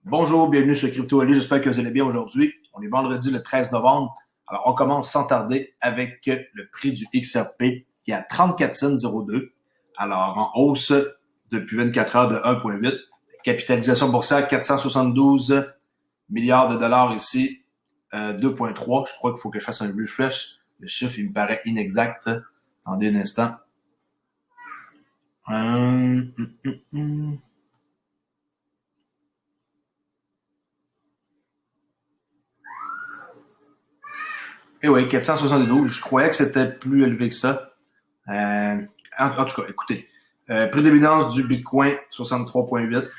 Bonjour, bienvenue sur Crypto Ali. J'espère que vous allez bien aujourd'hui. On est vendredi le 13 novembre. Alors, on commence sans tarder avec le prix du XRP qui est à 34,02 $. Alors, en hausse depuis 24 heures de 1,8. Capitalisation boursière, 472 milliards de dollars ici, 2,3. Je crois qu'il faut que je fasse un refresh. Le chiffre, il me paraît inexact. Attendez un instant. Eh oui, 472. Je croyais que c'était plus élevé que ça. En tout cas, écoutez. Prix d'évidence du Bitcoin, 63,8.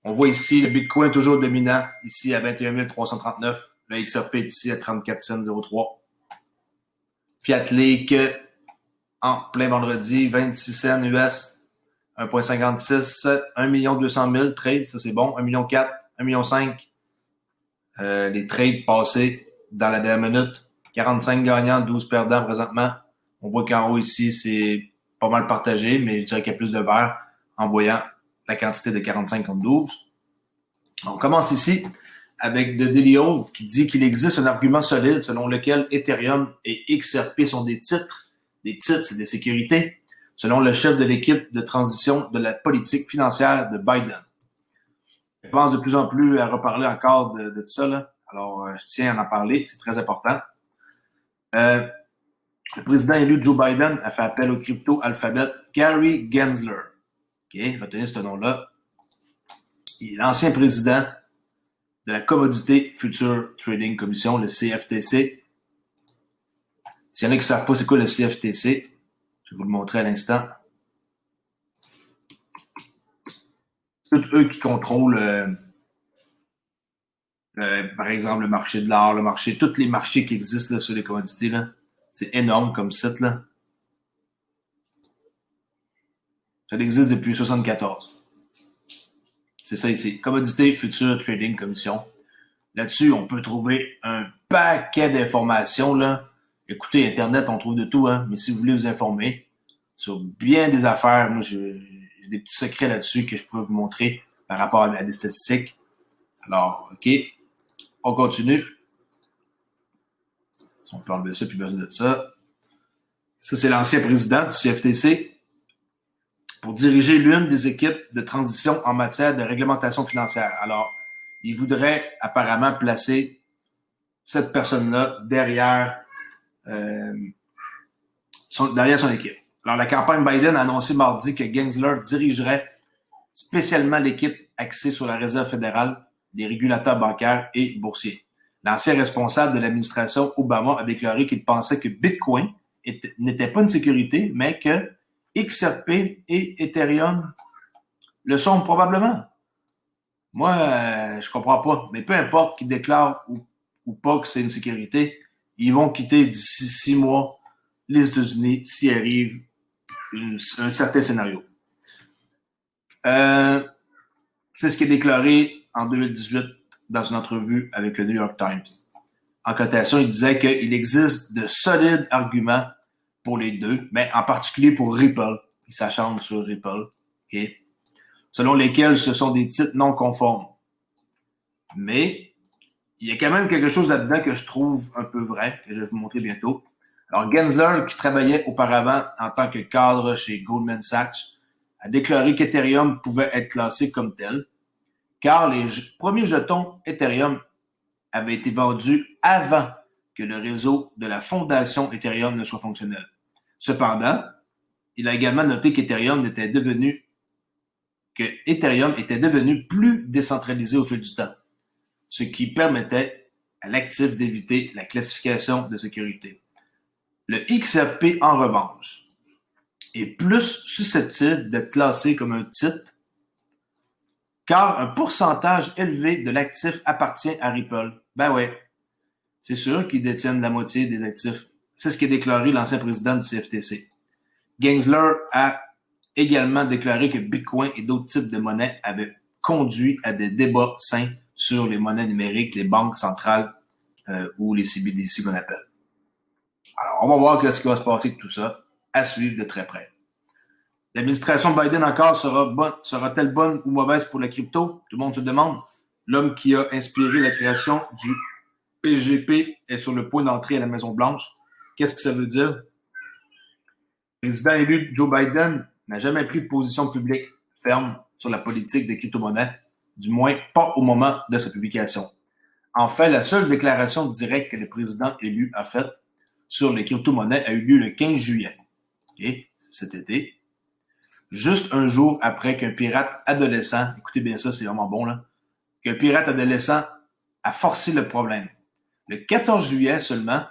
On voit ici le Bitcoin toujours dominant, ici à 21 339. Le XRP est ici à 34,03 $. Fiat Leak, en plein vendredi, 26 cents US, 1,56. 1 200 000 trades, ça c'est bon. 1,4 million, 1,5 million. Les trades passés dans la dernière minute. 45 gagnants, 12 perdants présentement. On voit qu'en haut ici, c'est pas mal partagé, mais je dirais qu'il y a plus de vert en voyant la quantité de 45 contre 12. On commence ici avec The Daily Old qui dit qu'il existe un argument solide selon lequel Ethereum et XRP sont des titres. Des titres, c'est des sécurités, selon le chef de l'équipe de transition de la politique financière de Biden. Je pense de plus en plus à reparler encore de ça, là. Alors, je tiens à en parler, c'est très important. Le président élu Joe Biden a fait appel au crypto-alphabet Gary Gensler. OK, retenez ce nom-là. Il est l'ancien président de la Commodity Future Trading Commission, le CFTC. S'il y en a qui ne savent pas c'est quoi le CFTC, je vais vous le montrer à l'instant. C'est tous eux qui contrôlent, par exemple, le marché de l'art, le marché, tous les marchés qui existent là, sur les commodités. Là. C'est énorme comme site. Là. Ça existe depuis 1974. C'est ça ici. Commodity Future Trading Commission. Là-dessus, on peut trouver un paquet d'informations. Là. Écoutez, Internet, on trouve de tout, hein. Mais si vous voulez vous informer sur bien des affaires, moi, j'ai des petits secrets là-dessus que je pourrais vous montrer par rapport à des statistiques. Alors, OK. On continue. Si on peut enlever ça, puis besoin de ça. Ça, c'est l'ancien président du CFTC pour diriger l'une des équipes de transition en matière de réglementation financière. Alors, il voudrait apparemment placer cette personne-là derrière son équipe. Alors, la campagne Biden a annoncé mardi que Gensler dirigerait spécialement l'équipe axée sur la Réserve fédérale, les régulateurs bancaires et boursiers. L'ancien responsable de l'administration Obama a déclaré qu'il pensait que Bitcoin n'était pas une sécurité, mais que XRP et Ethereum le sont probablement. Moi, je comprends pas. Mais peu importe qu'ils déclarent ou pas que c'est une sécurité, ils vont quitter d'ici 6 mois les États-Unis s'il arrive un certain scénario. C'est ce qui est déclaré en 2018 dans une entrevue avec le New York Times. En cotation, il disait qu'il existe de solides arguments pour les deux, mais en particulier pour Ripple. Il s'acharne sur Ripple, okay, selon lesquels ce sont des titres non conformes. Mais il y a quand même quelque chose là-dedans que je trouve un peu vrai, que je vais vous montrer bientôt. Alors, Gensler, qui travaillait auparavant en tant que cadre chez Goldman Sachs, a déclaré qu'Ethereum pouvait être classé comme tel, car les premiers jetons Ethereum avaient été vendus avant que le réseau de la fondation Ethereum ne soit fonctionnel. Cependant, il a également noté qu'Ethereum était devenu plus décentralisé au fil du temps, ce qui permettait à l'actif d'éviter la classification de sécurité. Le XRP, en revanche, est plus susceptible d'être classé comme un titre car un pourcentage élevé de l'actif appartient à Ripple. Ben ouais, c'est sûr qu'ils détiennent la moitié des actifs. C'est ce qu'a déclaré l'ancien président du CFTC. Gensler a également déclaré que Bitcoin et d'autres types de monnaies avaient conduit à des débats sains sur les monnaies numériques, les banques centrales ou les CBDC qu'on appelle. Alors, on va voir ce qui va se passer avec tout ça, à suivre de très près. L'administration Biden encore sera-t-elle bonne ou mauvaise pour la crypto? Tout le monde se demande. L'homme qui a inspiré la création du PGP est sur le point d'entrer à la Maison-Blanche. Qu'est-ce que ça veut dire? Le président élu Joe Biden n'a jamais pris de position publique ferme sur la politique des crypto-monnaies, du moins pas au moment de sa publication. En fait, la seule déclaration directe que le président élu a faite sur les crypto-monnaies a eu lieu le 15 juillet, okay, cet été, juste un jour après qu'un pirate adolescent, écoutez bien ça, c'est vraiment bon, là, qu'un pirate adolescent a forcé le problème. Le 14 juillet seulement,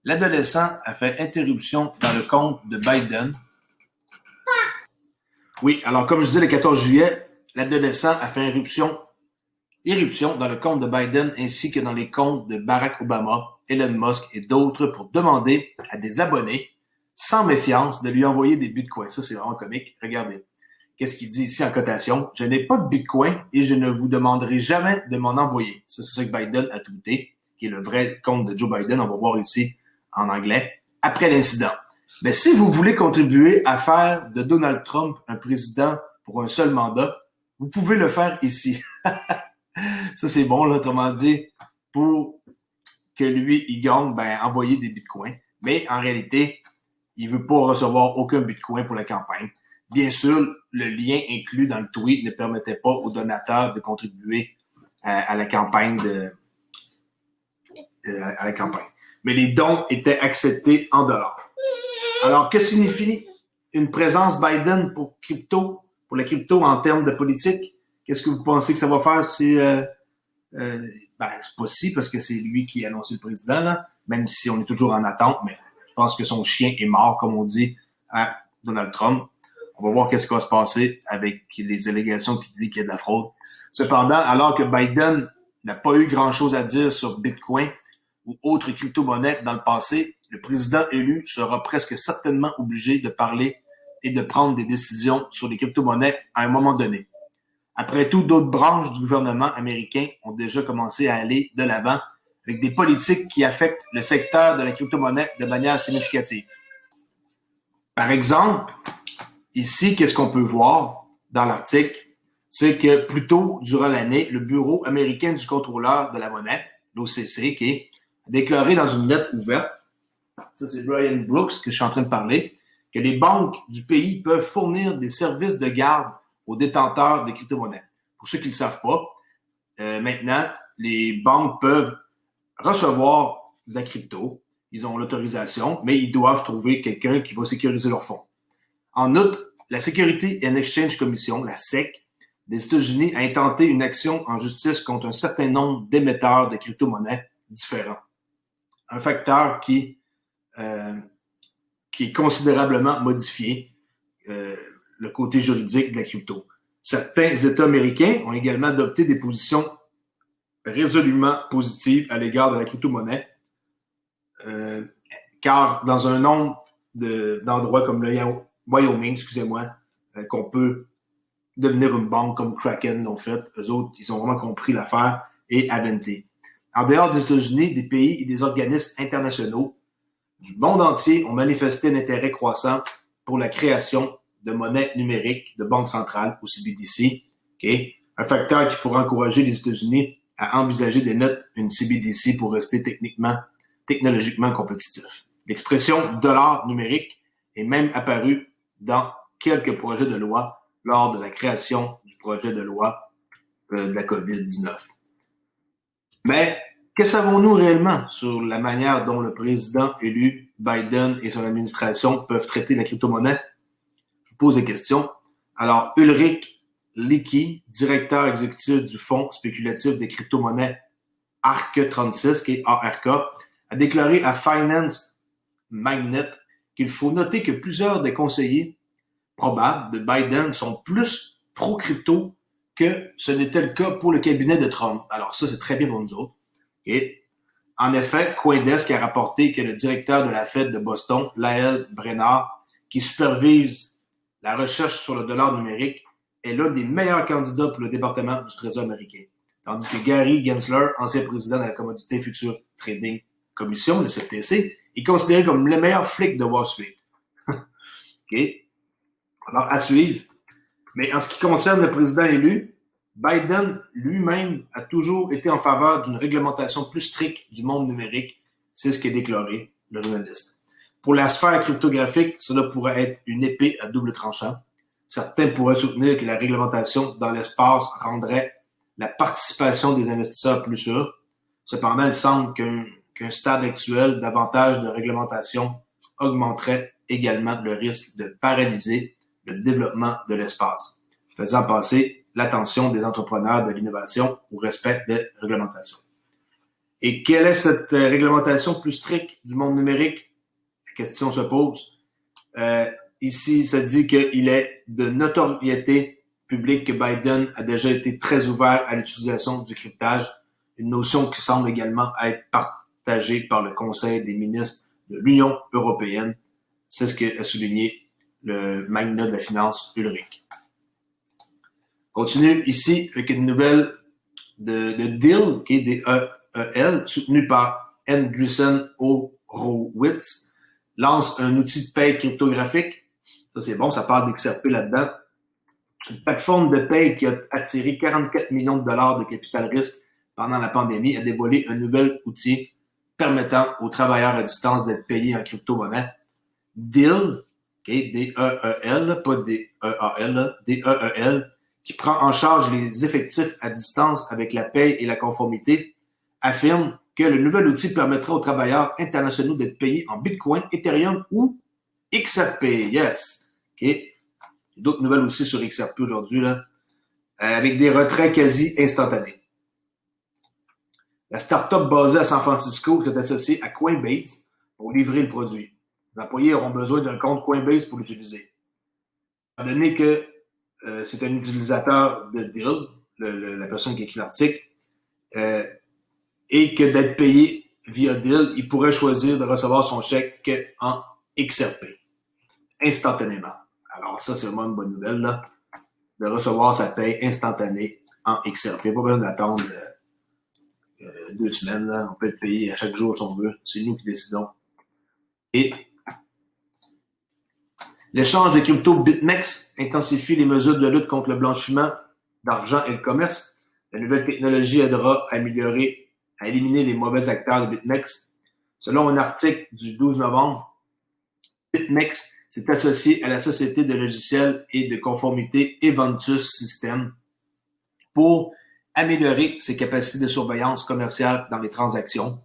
l'adolescent a fait interruption dans le compte de Biden. Oui, alors comme je disais, le 14 juillet, l'adolescent a fait irruption dans le compte de Biden ainsi que dans les comptes de Barack Obama, Elon Musk et d'autres pour demander à des abonnés, sans méfiance, de lui envoyer des bitcoins. Ça, c'est vraiment comique. Regardez. Qu'est-ce qu'il dit ici en cotation? Je n'ai pas de bitcoin et je ne vous demanderai jamais de m'en envoyer. Ça, c'est ça que Biden a tweeté, qui est le vrai compte de Joe Biden. On va voir ici en anglais, après l'incident. Mais si vous voulez contribuer à faire de Donald Trump un président pour un seul mandat, vous pouvez le faire ici. Ça, c'est bon, là, autrement dit, pour que lui, il gagne, ben, envoyer des bitcoins. Mais en réalité, il veut pas recevoir aucun bitcoin pour la campagne. Bien sûr, le lien inclus dans le tweet ne permettait pas aux donateurs de contribuer à la campagne à la campagne. Mais les dons étaient acceptés en dollars. Alors, que signifie une présence Biden pour la crypto en termes de politique? Qu'est-ce que vous pensez que ça va faire si c'est pas si, parce que c'est lui qui a annoncé le président, là, même si on est toujours en attente, mais je pense que son chien est mort, comme on dit, à Donald Trump. On va voir qu'est-ce qui va se passer avec les allégations qui disent qu'il y a de la fraude. Cependant, alors que Biden n'a pas eu grand-chose à dire sur Bitcoin ou autres crypto-monnaies dans le passé, le président élu sera presque certainement obligé de parler et de prendre des décisions sur les crypto-monnaies à un moment donné. Après tout, d'autres branches du gouvernement américain ont déjà commencé à aller de l'avant avec des politiques qui affectent le secteur de la crypto-monnaie de manière significative. Par exemple, ici, qu'est-ce qu'on peut voir dans l'article? C'est que plus tôt durant l'année, le Bureau américain du contrôleur de la monnaie, l'OCC, qui a déclaré dans une lettre ouverte, ça c'est Brian Brooks que je suis en train de parler, que les banques du pays peuvent fournir des services de garde aux détenteurs de crypto-monnaies. Pour ceux qui ne le savent pas, maintenant, les banques peuvent recevoir de la crypto, ils ont l'autorisation, mais ils doivent trouver quelqu'un qui va sécuriser leurs fonds. En outre, la Security and Exchange Commission, la SEC, des États-Unis a intenté une action en justice contre un certain nombre d'émetteurs de crypto-monnaies différents. Un facteur qui est considérablement modifié le côté juridique de la crypto. Certains États américains ont également adopté des positions résolument positives à l'égard de la crypto-monnaie, car dans un nombre d'endroits comme le Wyoming, qu'on peut devenir une banque comme Kraken l'ont fait, eux autres, ils ont vraiment compris l'affaire et aventé. En dehors des États-Unis, des pays et des organismes internationaux du monde entier ont manifesté un intérêt croissant pour la création de monnaie numérique de banque centrale, ou CBDC, okay? Un facteur qui pourrait encourager les États-Unis à envisager d'émettre une CBDC pour rester technologiquement compétitif. L'expression dollar numérique est même apparue dans quelques projets de loi lors de la création du projet de loi de la COVID-19. Mais que savons-nous réellement sur la manière dont le président élu Biden et son administration peuvent traiter la crypto-monnaie? Je vous pose des questions. Alors, Ulrich Licki, directeur exécutif du fonds spéculatif des crypto-monnaies ARK36, qui est ARK, a déclaré à Finance Magnet qu'il faut noter que plusieurs des conseillers probables de Biden sont plus pro-crypto que ce n'était le cas pour le cabinet de Trump. Alors ça, c'est très bien pour nous autres. Et en effet, Coindesk a rapporté que le directeur de la Fed de Boston, Lael Brainard, qui supervise la recherche sur le dollar numérique, est l'un des meilleurs candidats pour le département du Trésor américain. Tandis que Gary Gensler, ancien président de la Commodity Futures Trading Commission, le CFTC, est considéré comme le meilleur flic de Wall Street. Okay. Alors, à suivre. Mais en ce qui concerne le président élu, Biden lui-même a toujours été en faveur d'une réglementation plus stricte du monde numérique. C'est ce qui est déclaré, le journaliste. Pour la sphère cryptographique, cela pourrait être une épée à double tranchant. Certains pourraient soutenir que la réglementation dans l'espace rendrait la participation des investisseurs plus sûre. Cependant, il semble qu'un stade actuel davantage de réglementation augmenterait également le risque de paralyser le développement de l'espace, faisant passer l'attention des entrepreneurs de l'innovation au respect des réglementations. Et quelle est cette réglementation plus stricte du monde numérique? La question se pose. Ici, ça dit qu'il est de notoriété publique que Biden a déjà été très ouvert à l'utilisation du cryptage, une notion qui semble également être partagée par le Conseil des ministres de l'Union européenne. C'est ce qu'a souligné le magnat de la finance Ulrich. Continue ici avec une nouvelle de Dell, qui est D-E-E-L, soutenue par Andreessen Horowitz, lance un outil de paie cryptographique. Ça, c'est bon, ça parle d'XRP là-dedans. Une plateforme de paie qui a attiré 44 millions de dollars de capital risque pendant la pandémie a dévoilé un nouvel outil permettant aux travailleurs à distance d'être payés en crypto-monnaie. Dell, okay, D-E-E-L, pas D-E-A-L, D-E-E-L, qui prend en charge les effectifs à distance avec la paie et la conformité, affirme que le nouvel outil permettra aux travailleurs internationaux d'être payés en Bitcoin, Ethereum ou XRP. Yes. Okay. D'autres nouvelles aussi sur XRP aujourd'hui, là, avec des retraits quasi instantanés. La start-up basée à San Francisco est associée à Coinbase pour livrer le produit. Les employés auront besoin d'un compte Coinbase pour l'utiliser. Étant donné que c'est un utilisateur de Dell, la personne qui écrit l'article, et que d'être payé via Dell, il pourrait choisir de recevoir son chèque en XRP, instantanément. Alors ça, c'est vraiment une bonne nouvelle, là, de recevoir sa paye instantanée en XRP. Pas besoin d'attendre 2 semaines. Là. On peut être payé à chaque jour si on veut. C'est nous qui décidons. Et l'échange de crypto BitMEX intensifie les mesures de lutte contre le blanchiment d'argent et le commerce. La nouvelle technologie aidera à éliminer les mauvais acteurs de BitMEX. Selon un article du 12 novembre, BitMEX s'est associé à la société de logiciels et de conformité Eventus Systems pour améliorer ses capacités de surveillance commerciale dans les transactions.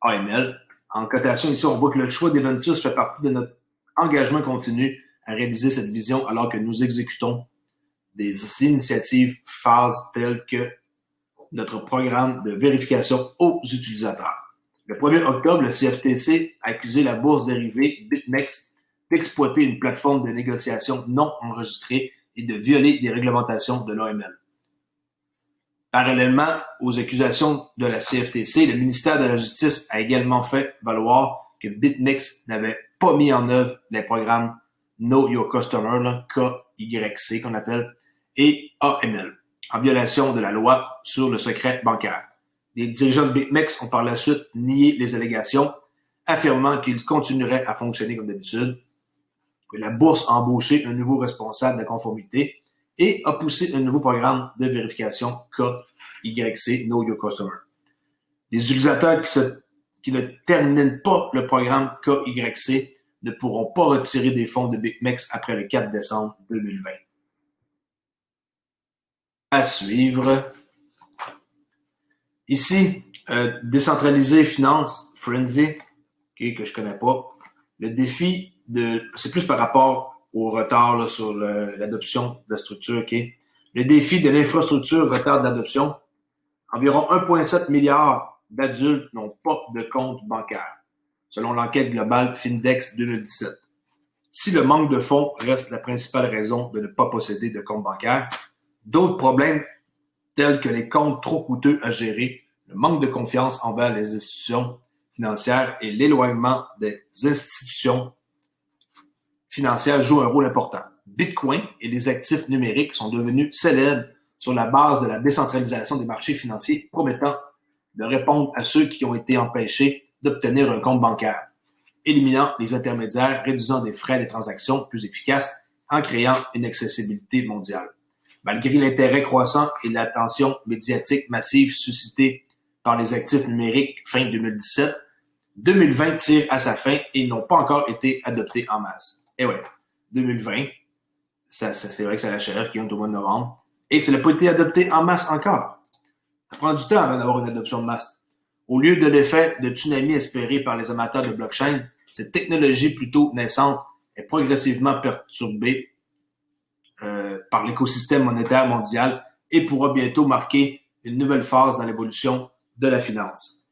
AML. En cotation ici, on voit que le choix d'Eventus fait partie de notre engagement continu à réaliser cette vision alors que nous exécutons des initiatives phases telles que notre programme de vérification aux utilisateurs. Le 1er octobre, le CFTC a accusé la bourse dérivée BitMEX d'exploiter une plateforme de négociation non enregistrée et de violer des réglementations de l'AML. Parallèlement aux accusations de la CFTC, le ministère de la Justice a également fait valoir que BitMEX n'avait pas mis en œuvre les programmes Know Your Customer, là, KYC qu'on appelle, et AML, en violation de la loi sur le secret bancaire. Les dirigeants de BitMEX ont par la suite nié les allégations, affirmant qu'ils continueraient à fonctionner comme d'habitude. La bourse a embauché un nouveau responsable de la conformité et a poussé un nouveau programme de vérification KYC, Know Your Customer. Les utilisateurs qui ne terminent pas le programme KYC ne pourront pas retirer des fonds de BitMEX après le 4 décembre 2020. À suivre. Ici, décentraliser finance, Frenzy, okay, que je connais pas. Le défi c'est plus par rapport au retard là, sur l'adoption de la structure, okay. Le défi de l'infrastructure, retard d'adoption, environ 1,7 milliard d'adultes n'ont pas de compte bancaire, selon l'enquête globale Findex 2017. Si le manque de fonds reste la principale raison de ne pas posséder de compte bancaire, d'autres problèmes tels que les comptes trop coûteux à gérer, le manque de confiance envers les institutions financières et l'éloignement des institutions financières jouent un rôle important. Bitcoin et les actifs numériques sont devenus célèbres sur la base de la décentralisation des marchés financiers, promettant de répondre à ceux qui ont été empêchés d'obtenir un compte bancaire. éliminant les intermédiaires, réduisant des frais de transactions plus efficaces en créant une accessibilité mondiale. Malgré l'intérêt croissant et l'attention médiatique massive suscitée par les actifs numériques fin 2017, 2020 tire à sa fin et ils n'ont pas encore été adoptés en masse. Et ouais, 2020, c'est vrai que ça l'achève qui est au mois de novembre, et ça n'a pas été adopté en masse encore. Ça prend du temps avant d'avoir une adoption de masse. Au lieu de l'effet de tsunami espéré par les amateurs de blockchain, cette technologie plutôt naissante est progressivement perturbée par l'écosystème monétaire mondial et pourra bientôt marquer une nouvelle phase dans l'évolution de la finance.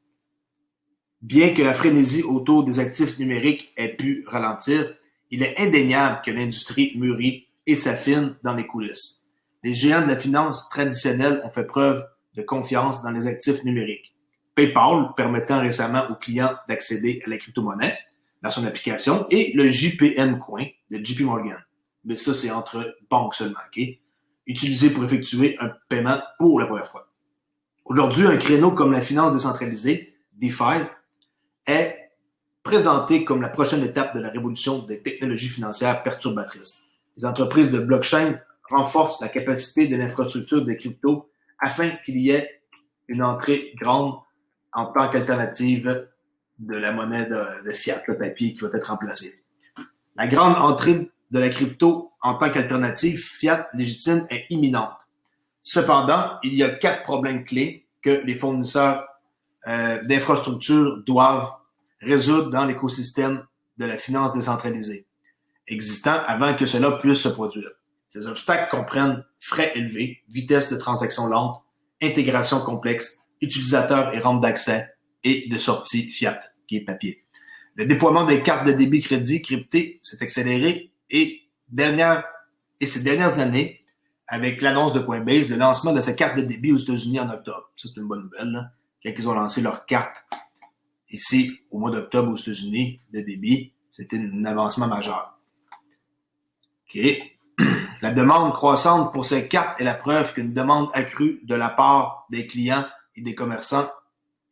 Bien que la frénésie autour des actifs numériques ait pu ralentir, il est indéniable que l'industrie mûrit et s'affine dans les coulisses. Les géants de la finance traditionnelle ont fait preuve de confiance dans les actifs numériques. PayPal permettant récemment aux clients d'accéder à la crypto-monnaie dans son application et le JPM Coin de JP Morgan. Mais ça, c'est entre banques seulement, ok? Utilisé pour effectuer un paiement pour la première fois. Aujourd'hui, un créneau comme la finance décentralisée, DeFi, est présenté comme la prochaine étape de la révolution des technologies financières perturbatrices. Les entreprises de blockchain renforcent la capacité de l'infrastructure de crypto afin qu'il y ait une entrée grande en tant qu'alternative de la monnaie de fiat, le papier qui va être remplacé. La grande entrée de la crypto en tant qu'alternative fiat légitime est imminente. Cependant, il y a 4 problèmes clés que les fournisseurs d'infrastructures doivent résoudre dans l'écosystème de la finance décentralisée existant avant que cela puisse se produire. Ces obstacles comprennent frais élevés, vitesse de transaction lente, intégration complexe, utilisateurs et rampes d'accès et de sortie fiat, qui est papier. Le déploiement des cartes de débit crédit cryptées s'est accéléré et ces dernières années, avec l'annonce de Coinbase, le lancement de sa carte de débit aux États-Unis en octobre. Ça, c'est une bonne nouvelle, là. Quand ils ont lancé leur carte ici au mois d'octobre aux États-Unis de débit, c'était un avancement majeur. OK. La demande croissante pour ces cartes est la preuve qu'une demande accrue de la part des clients et des commerçants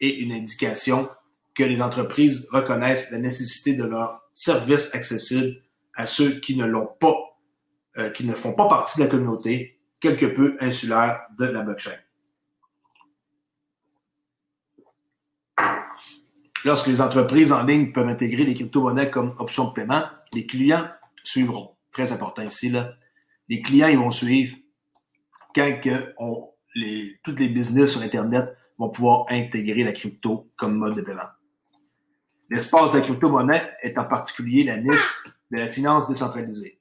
est une indication que les entreprises reconnaissent la nécessité de leur service accessible à ceux qui ne l'ont pas, qui ne font pas partie de la communauté quelque peu insulaire de la blockchain. Lorsque les entreprises en ligne peuvent intégrer les crypto-monnaies comme option de paiement, les clients suivront. Très important ici, là. Les clients, ils vont suivre quand tous les business sur Internet vont pouvoir intégrer la crypto comme mode de paiement. L'espace de la crypto-monnaie est en particulier la niche de la finance décentralisée,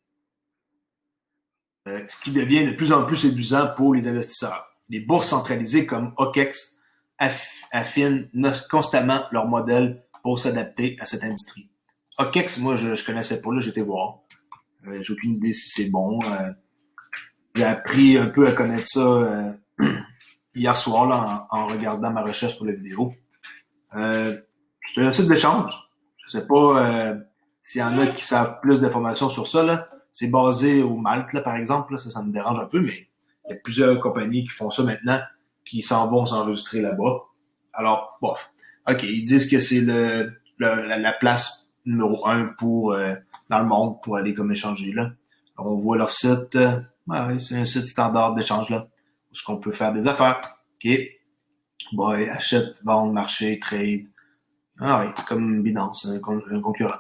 ce qui devient de plus en plus séduisant pour les investisseurs. Les bourses centralisées comme OKEx affinent constamment leur modèle pour s'adapter à cette industrie. OKEx, moi, je connaissais pas, là, j'étais voir. J'ai aucune idée si c'est bon. J'ai appris un peu à connaître ça hier soir là, en regardant ma recherche pour la vidéo. C'est un site d'échange. Je sais pas s'il y en a qui savent plus d'informations sur ça. Là. C'est basé au Malte, là, par exemple. Là. Ça me dérange un peu, mais il y a plusieurs compagnies qui font ça maintenant, qui s'en vont s'enregistrer là-bas. Alors, bof. OK, ils disent que c'est la place numéro 1 pour dans le monde pour aller comme échanger là. Alors, on voit leur site. Ouais, c'est un site standard d'échange là, où on peut faire des affaires. OK. Bon, achète, vendre, marché, trade. Ah oui, comme Binance, un concurrent.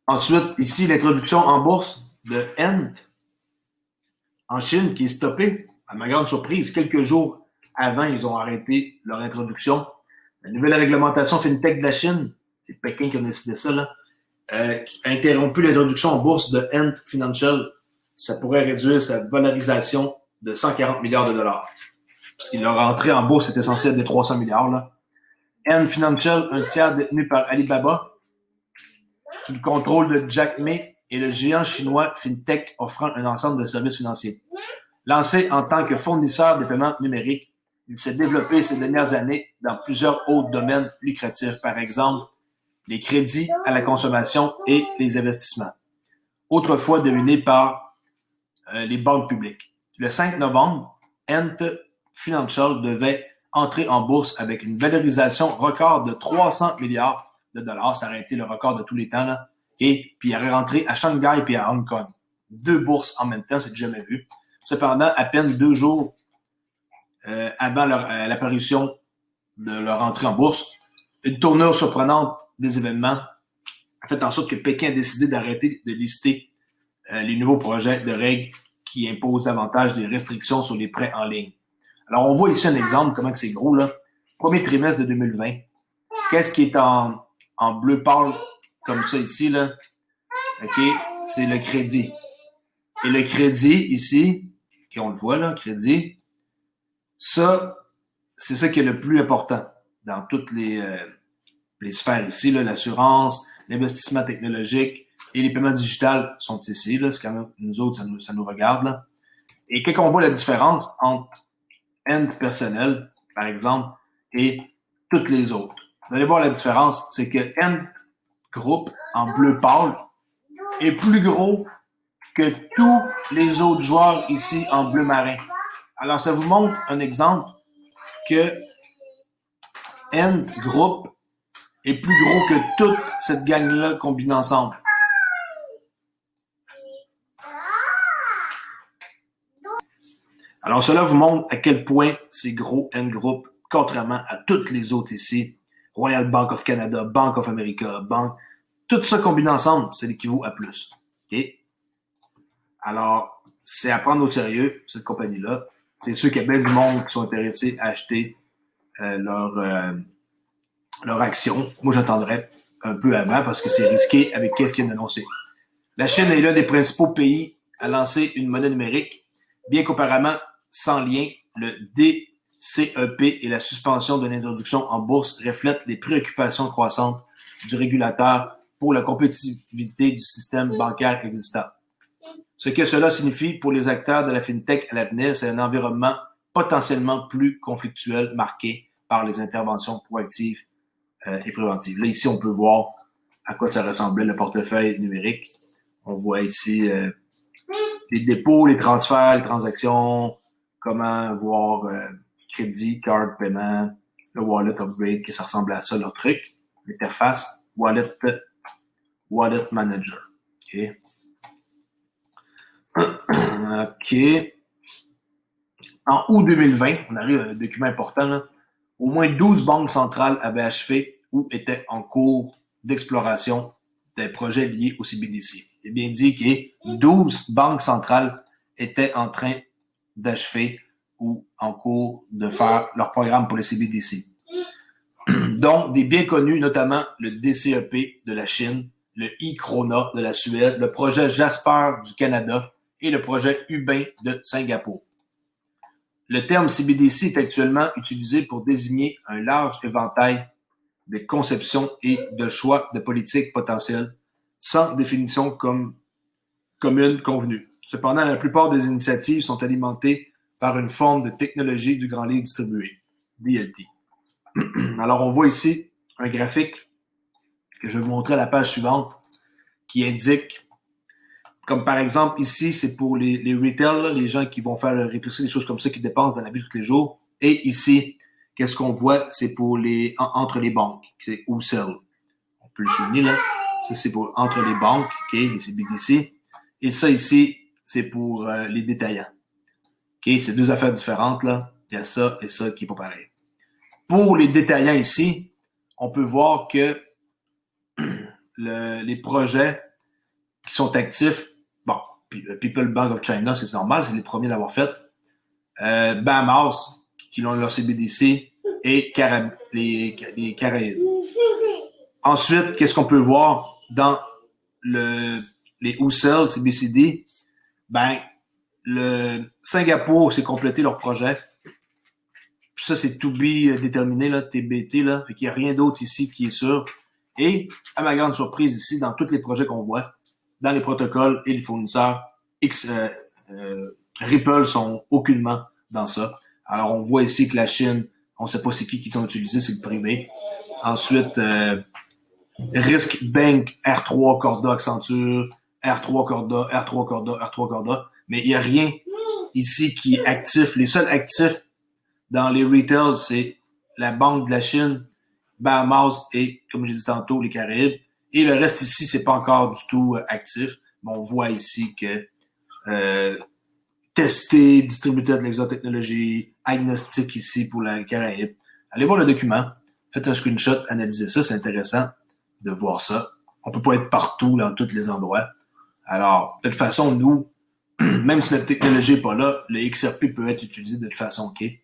Ensuite, ici, l'introduction en bourse de Ant en Chine qui est stoppée. À ma grande surprise, quelques jours avant, ils ont arrêté leur introduction. La nouvelle réglementation FinTech de la Chine, c'est Pékin qui a décidé ça, là, qui a interrompu l'introduction en bourse de Ant Financial. Ça pourrait réduire sa valorisation de 140 milliards de dollars. Parce que leur entrée en bourse était censée être de 300 milliards. Là. Ant Financial, un tiers détenu par Alibaba, sous le contrôle de Jack Ma et le géant chinois FinTech offrant un ensemble de services financiers. Lancé en tant que fournisseur de paiements numériques, il s'est développé ces dernières années dans plusieurs autres domaines lucratifs, par exemple les crédits à la consommation et les investissements, autrefois dominés par les banques publiques. Le 5 novembre, Ant Financial devait entré en bourse avec une valorisation record de 300 milliards de dollars. Ça aurait été le record de tous les temps, là. Okay? Puis il aurait rentré à Shanghai puis à Hong Kong. 2 bourses en même temps, c'est jamais vu. Cependant, à peine 2 jours avant l'apparition de leur entrée en bourse, une tournure surprenante des événements a fait en sorte que Pékin a décidé d'arrêter de lister les nouveaux projets de règles qui imposent davantage des restrictions sur les prêts en ligne. Alors, on voit ici un exemple, comment que c'est gros, là. Premier trimestre de 2020. Qu'est-ce qui est en bleu pâle, comme ça ici, là? OK? C'est le crédit. Et le crédit, ici, on le voit, là, crédit, ça, c'est ça qui est le plus important dans toutes les sphères ici, là, l'assurance, l'investissement technologique et les paiements digitaux sont ici, là. C'est quand même, nous autres, ça nous regarde, là. Et quand on voit la différence entre end personnel, par exemple, et toutes les autres. Vous allez voir la différence, c'est que end groupe en bleu pâle est plus gros que tous les autres joueurs ici en bleu marin. Alors, ça vous montre un exemple que end groupe est plus gros que toute cette gang-là combinée ensemble. Alors, cela vous montre à quel point c'est gros end group, contrairement à toutes les autres ici. Royal Bank of Canada, Bank of America, Bank, tout ça combiné ensemble, c'est l'équivaut à plus. OK? Alors, c'est à prendre au sérieux, cette compagnie-là. C'est sûr qu'il y a bien du monde qui sont intéressés à acheter leur action. Moi, j'attendrais un peu avant parce que c'est risqué avec qu'est-ce qu'il y a d'annoncé. La Chine est l'un des principaux pays à lancer une monnaie numérique, bien qu'auparavant, sans lien, le DCEP et la suspension de l'introduction en bourse reflètent les préoccupations croissantes du régulateur pour la compétitivité du système bancaire existant. Ce que cela signifie pour les acteurs de la FinTech à l'avenir, c'est un environnement potentiellement plus conflictuel marqué par les interventions proactives et préventives. Là, ici, on peut voir à quoi ça ressemblait le portefeuille numérique. On voit ici les dépôts, les transferts, les transactions, comment voir crédit, card, paiement, le wallet upgrade, que ça ressemble à ça, leur truc. L'interface, wallet manager. OK. OK. En août 2020, on arrive à un document important, là. Au moins 12 banques centrales avaient achevé ou étaient en cours d'exploration des projets liés au CBDC. Il est bien dit que 12 banques centrales étaient en train d'achever ou en cours de faire leur programme pour le CBDC. Donc, des bien connus, notamment le DCEP de la Chine, le e-Krona de la Suède, le projet Jasper du Canada et le projet Hubin de Singapour. Le terme CBDC est actuellement utilisé pour désigner un large éventail de conceptions et de choix de politiques potentielles sans définition commune convenue. Cependant, la plupart des initiatives sont alimentées par une forme de technologie du grand livre distribué, DLT. Alors, on voit ici un graphique que je vais vous montrer à la page suivante qui indique, comme par exemple ici, c'est pour les retail, les gens qui vont faire l'épicerie, des choses comme ça, qui dépensent dans la vie de tous les jours. Et ici, qu'est-ce qu'on voit? C'est pour entre les banques. C'est wholesale. On peut le souligner là. Ça, c'est pour entre les banques, OK, les CBDC. Et ça ici, c'est pour les détaillants. OK, c'est deux affaires différentes là. Il y a ça et ça qui est pas pareil. Pour les détaillants ici, on peut voir que les projets qui sont actifs, bon, People Bank of China, c'est normal, c'est les premiers à l'avoir fait. Bahamas, qui ont leur CBDC, et les Caraïbes. Ensuite, qu'est-ce qu'on peut voir dans les wholesale CBCD? Ben, le Singapour s'est complété leur projet. Puis ça, c'est to be déterminé, là, TBT, là. Fait qu'il n'y a rien d'autre ici qui est sûr. Et, à ma grande surprise ici, dans tous les projets qu'on voit, dans les protocoles et les fournisseurs, Ripple sont aucunement dans ça. Alors, on voit ici que la Chine, on ne sait pas c'est qui sont utilisés, c'est le privé. Ensuite, Risk Bank, R3, Corda, Accenture, R3, Corda, R3, Corda, R3, Corda. Mais il n'y a rien ici qui est actif. Les seuls actifs Dans les retails, c'est la Banque de la Chine, Bahamas et, comme j'ai dit tantôt, les Caraïbes. Et le reste ici, c'est pas encore du tout actif. Mais on voit ici que testé, distributeur de l'exotechnologie, agnostique ici pour la Caraïbe. Allez voir le document, faites un screenshot, analysez ça, c'est intéressant de voir ça. On peut pas être partout, dans tous les endroits. Alors, de toute façon, nous, même si notre technologie n'est pas là, le XRP peut être utilisé de toute façon clé.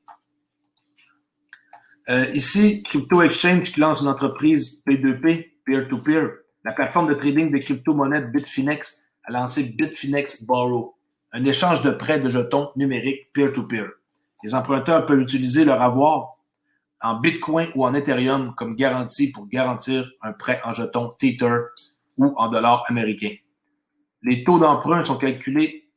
Ici, Crypto Exchange qui lance une entreprise P2P, peer-to-peer. La plateforme de trading de crypto-monnaies Bitfinex a lancé Bitfinex Borrow, un échange de prêts de jetons numériques peer-to-peer. Les emprunteurs peuvent utiliser leur avoir en Bitcoin ou en Ethereum comme garantie pour garantir un prêt en jetons Tether ou en dollars américains. Les taux d'emprunt sont calculés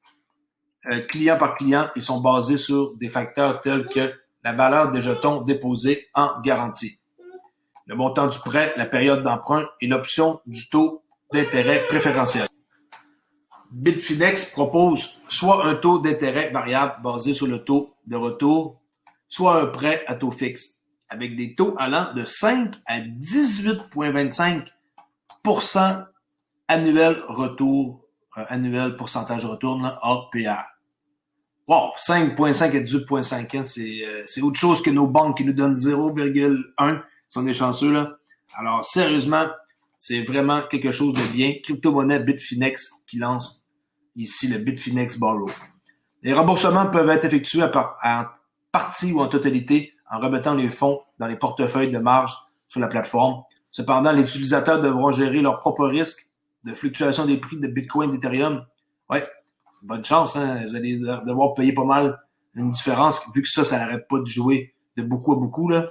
client par client et sont basés sur des facteurs tels que la valeur des jetons déposés en garantie, le montant du prêt, la période d'emprunt et l'option du taux d'intérêt préférentiel. Bitfinex propose soit un taux d'intérêt variable basé sur le taux de retour, soit un prêt à taux fixe, avec des taux allant de 5 à 18,25% annuel retour, annuel pourcentage de retour, APR. Wow, 5,5 à 18,5 ans, c'est autre chose que nos banques qui nous donnent 0,1 si on est chanceux, là. Alors, sérieusement, c'est vraiment quelque chose de bien. Crypto-monnaie Bitfinex qui lance ici le Bitfinex Borrow. Les remboursements peuvent être effectués en partie ou en totalité en remettant les fonds dans les portefeuilles de marge sur la plateforme. Cependant, les utilisateurs devront gérer leur propre risque de fluctuation des prix de Bitcoin et d'Ethereum. Ouais, bonne chance, hein? Vous allez devoir payer pas mal une différence, vu que ça n'arrête pas de jouer de beaucoup à beaucoup, là.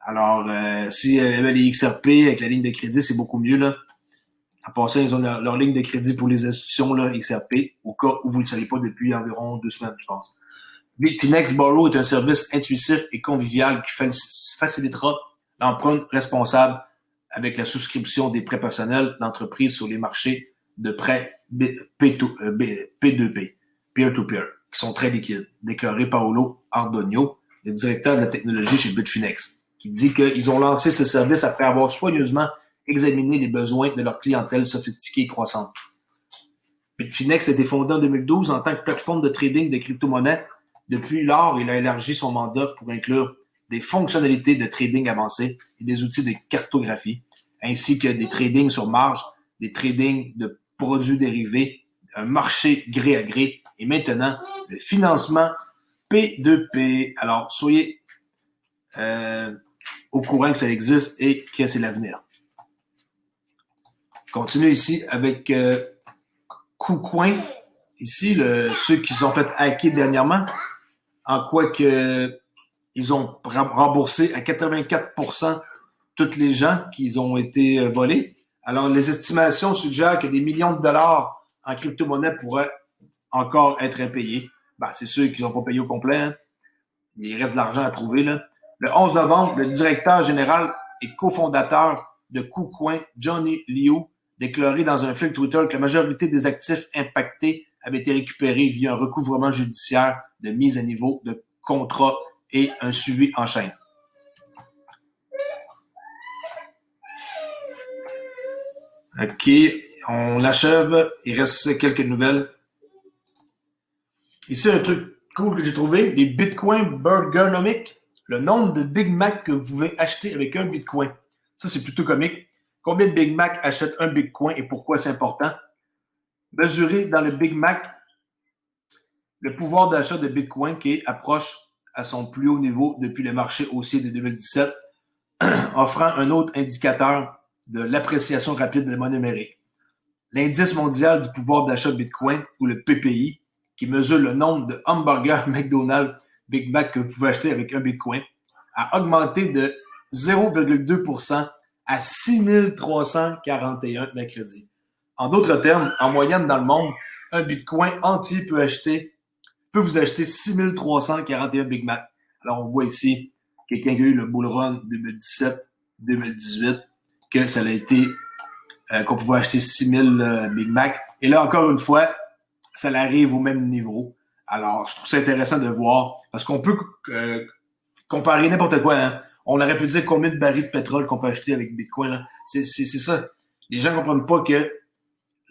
Alors, si les XRP avec la ligne de crédit, c'est beaucoup mieux, là. En passant, ils ont leur ligne de crédit pour les institutions, là, XRP, au cas où vous ne le savez pas depuis environ 2 semaines, je pense. Bitfinex Borrow est un service intuitif et convivial qui facilitera l'emprunt responsable avec la souscription des prêts personnels d'entreprises sur les marchés de prêts P2P, peer-to-peer, qui sont très liquides, déclaré Paolo Ardonio, le directeur de la technologie chez Bitfinex, qui dit qu'ils ont lancé ce service après avoir soigneusement examiné les besoins de leur clientèle sophistiquée et croissante. Bitfinex a été fondé en 2012 en tant que plateforme de trading de crypto-monnaies. Depuis lors, il a élargi son mandat pour inclure des fonctionnalités de trading avancées et des outils de cartographie, ainsi que des tradings sur marge, des tradings de produits dérivés, un marché gré à gré et maintenant le financement P2P. Alors, soyez au courant que ça existe et que c'est l'avenir. Continue ici avec KuCoin. Ici, ceux qui sont fait hacker dernièrement, en quoi que ils ont remboursé à 84% toutes les gens qui ont été volés. Alors, les estimations suggèrent que des millions de dollars en crypto-monnaie pourraient encore être impayés. Ben, c'est sûr qu'ils n'ont pas payé au complet, hein. Il reste de l'argent à trouver, là. Le 11 novembre, le directeur général et cofondateur de KuCoin, Johnny Liu, déclaré dans un fil Twitter que la majorité des actifs impactés avaient été récupérés via un recouvrement judiciaire de mise à niveau de contrats et un suivi en chaîne. OK, on achève. Il reste quelques nouvelles. Ici, un truc cool que j'ai trouvé, les Bitcoin Burgernomics, le nombre de Big Mac que vous pouvez acheter avec un Bitcoin. Ça, c'est plutôt comique. Combien de Big Mac achètent un Bitcoin et pourquoi c'est important? Mesurer dans le Big Mac le pouvoir d'achat de Bitcoin qui approche à son plus haut niveau depuis le marché haussier de 2017, offrant un autre indicateur de l'appréciation rapide de la monnaie numérique. L'indice mondial du pouvoir d'achat de Bitcoin, ou le PPI, qui mesure le nombre de hamburgers McDonald's Big Mac que vous pouvez acheter avec un Bitcoin, a augmenté de 0,2% à 6341 mercredi. En d'autres termes, en moyenne dans le monde, un Bitcoin entier peut vous acheter 6341 Big Mac. Alors, on voit ici quelqu'un qui a eu le bull run 2017-2018, que ça a été qu'on pouvait acheter 6000 Big Mac. Et là, encore une fois, ça arrive au même niveau. Alors, je trouve ça intéressant de voir, parce qu'on peut comparer n'importe quoi, hein. On aurait pu dire combien de barils de pétrole qu'on peut acheter avec Bitcoin, là. C'est ça. Les gens comprennent pas que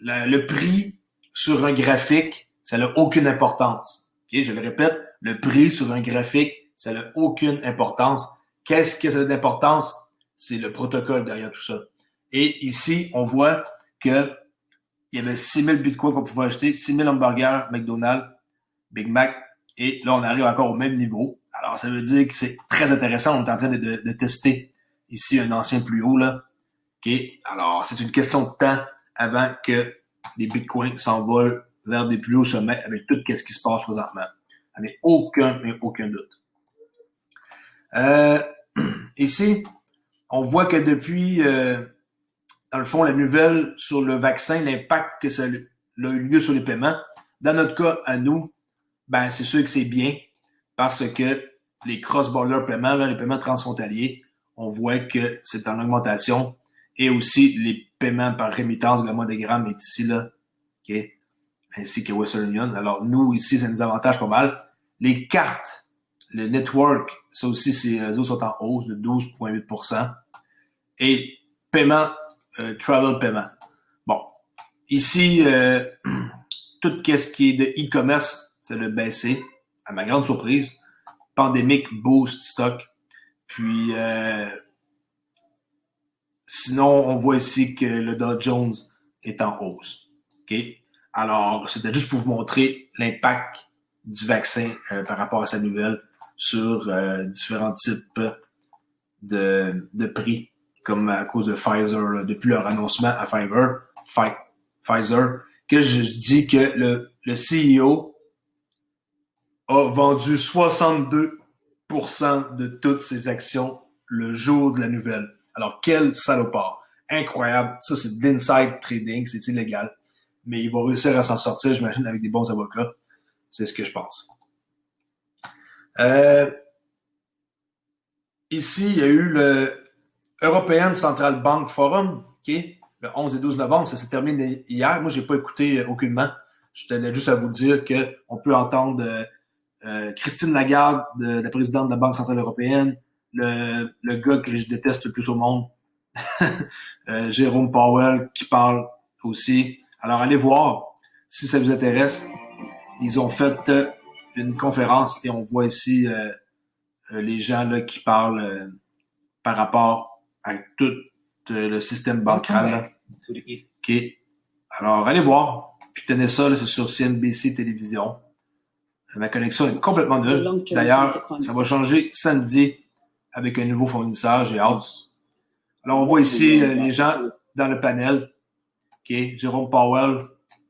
le prix sur un graphique, ça n'a aucune importance. Okay? Je le répète, le prix sur un graphique, ça n'a aucune importance. Qu'est-ce que ça a d'importance? C'est le protocole derrière tout ça. Et ici, on voit que il y avait 6000 bitcoins qu'on pouvait acheter, 6000 hamburgers, McDonald's, Big Mac, et là, on arrive encore au même niveau. Alors, ça veut dire que c'est très intéressant. On est en train de tester ici un ancien plus haut, là. OK? Alors, c'est une question de temps avant que les bitcoins s'envolent vers des plus hauts sommets avec tout ce qui se passe présentement. Il n'y a aucun doute. Ici, on voit que depuis, dans le fond, la nouvelle sur le vaccin, l'impact que ça a eu lieu sur les paiements, dans notre cas, à nous, ben c'est sûr que c'est bien parce que les cross-border paiements, là, les paiements transfrontaliers, on voit que c'est en augmentation et aussi les paiements par rémittance via MoneyGram est ici, là, okay, ainsi que Western Union. Alors, nous, ici, ça nous avantage pas mal. Les cartes, le network, ça aussi, eux autres sont en hausse de 12,8%. Et paiement, travel paiement. Bon, ici, tout ce qui est de e-commerce, ça a baissé, à ma grande surprise. Pandémique boost stock. Puis, sinon, on voit ici que le Dow Jones est en hausse. OK? Alors, c'était juste pour vous montrer l'impact du vaccin par rapport à sa nouvelle sur différents types de prix, comme à cause de Pfizer, là, depuis leur annoncement à Pfizer, que je dis que le CEO a vendu 62% de toutes ses actions le jour de la nouvelle. Alors, quel salopard. Incroyable. Ça, c'est de l'inside trading. C'est illégal. Mais il va réussir à s'en sortir, j'imagine, avec des bons avocats. C'est ce que je pense. Ici, il y a eu le European Central Bank Forum, okay, le 11 et 12 novembre. Ça s'est terminé hier. Moi, j'ai pas écouté aucunement. Je tenais juste à vous dire qu'on peut entendre Christine Lagarde, la présidente de la Banque centrale européenne, le gars que je déteste le plus au monde, Jérôme Powell, qui parle aussi. Alors, allez voir si ça vous intéresse. Ils ont fait une conférence et on voit ici les gens là, qui parlent par rapport à tout le système bancaire. Là. Okay. Alors, allez voir. Puis tenez ça, là, c'est sur CNBC Télévision. Ma connexion est complètement nulle. D'ailleurs, ça va changer samedi avec un nouveau fournisseur. J'ai hâte. Alors, on voit ici les gens dans le panel. Okay. Jérôme Powell,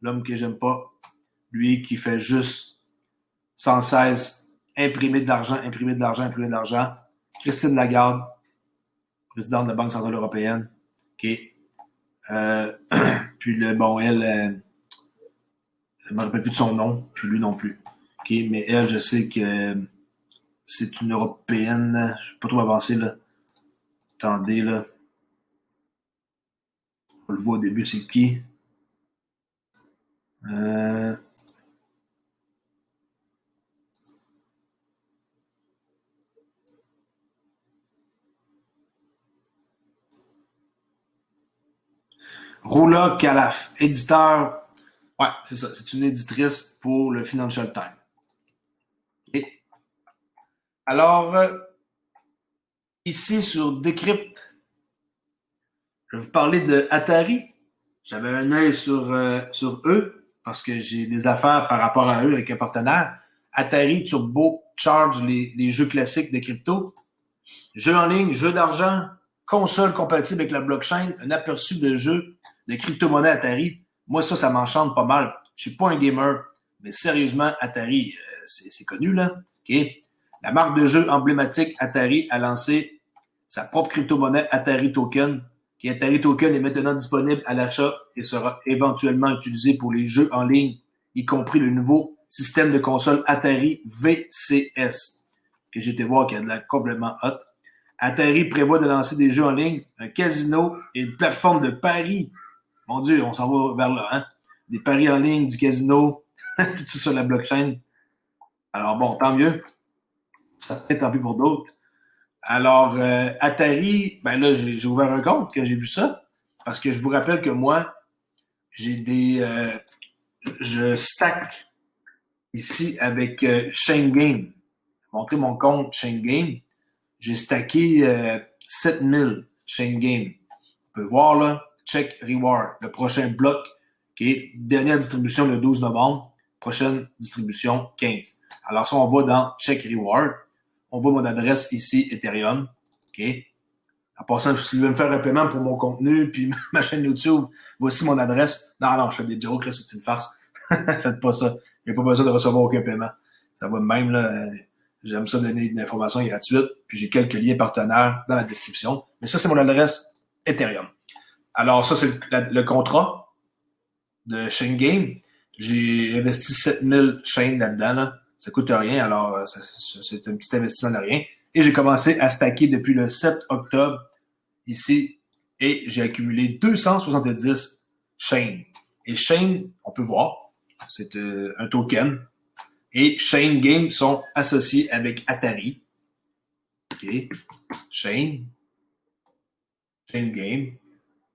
l'homme que j'aime pas. Lui qui fait juste sans cesse imprimer de l'argent. Christine Lagarde, présidente de la Banque centrale européenne. Okay. Puis elle, je ne me rappelle plus de son nom, puis lui non plus. Okay. Mais elle, je sais que c'est une Européenne. Je ne vais pas trop avancer, là. Attendez, là. On le voit au début, c'est qui? Roula Khalaf, éditeur. Ouais, c'est ça. C'est une éditrice pour le Financial Times. Et alors, ici sur Decrypt, je vais vous parler de Atari. J'avais un œil sur eux parce que j'ai des affaires par rapport à eux avec un partenaire. Atari Turbo charge les jeux classiques de crypto. Jeux en ligne, jeux d'argent, console compatible avec la blockchain, un aperçu de jeux de crypto-monnaie Atari. Moi, ça m'enchante pas mal. Je suis pas un gamer, mais sérieusement, Atari, c'est connu, là. Okay. La marque de jeu emblématique Atari a lancé sa propre crypto-monnaie Atari Token. Okay. Atari Token est maintenant disponible à l'achat et sera éventuellement utilisé pour les jeux en ligne, y compris le nouveau système de console Atari VCS, que j'ai été voir qui a de l'air complètement hot. Atari prévoit de lancer des jeux en ligne, un casino et une plateforme de paris. Mon Dieu, on s'en va vers là, hein? Des paris en ligne, du casino, tout ça sur la blockchain. Alors bon, tant mieux. Ça peut être tant pis pour d'autres. Alors, Atari, ben là, j'ai ouvert un compte quand j'ai vu ça. Parce que je vous rappelle que moi, j'ai je stack ici avec Shane Game. J'ai montré mon compte Shane Game. J'ai stacké 7000 Shane Game. On peut voir là, check reward. Le prochain bloc qui est dernière distribution le 12 novembre, prochaine distribution 15. Alors ça, on va dans check reward. On voit mon adresse ici, Ethereum. OK. En passant, si vous voulez me faire un paiement pour mon contenu, puis ma chaîne YouTube, voici mon adresse. Non, je fais des jokes, là, c'est une farce. Faites pas ça. Il n'y a pas besoin de recevoir aucun paiement. Ça va de même, là. J'aime ça donner une information gratuite, puis j'ai quelques liens partenaires dans la description. Mais ça, c'est mon adresse Ethereum. Alors, ça, c'est le contrat de Shane Game. J'ai investi 7000 chaînes là-dedans, là. Ça coûte rien, alors c'est un petit investissement de rien. Et j'ai commencé à stacker depuis le 7 octobre ici, et j'ai accumulé 270 chaînes. Et Shane, on peut voir, c'est un token. Et Shane Game sont associés avec Atari. OK. Shane Game.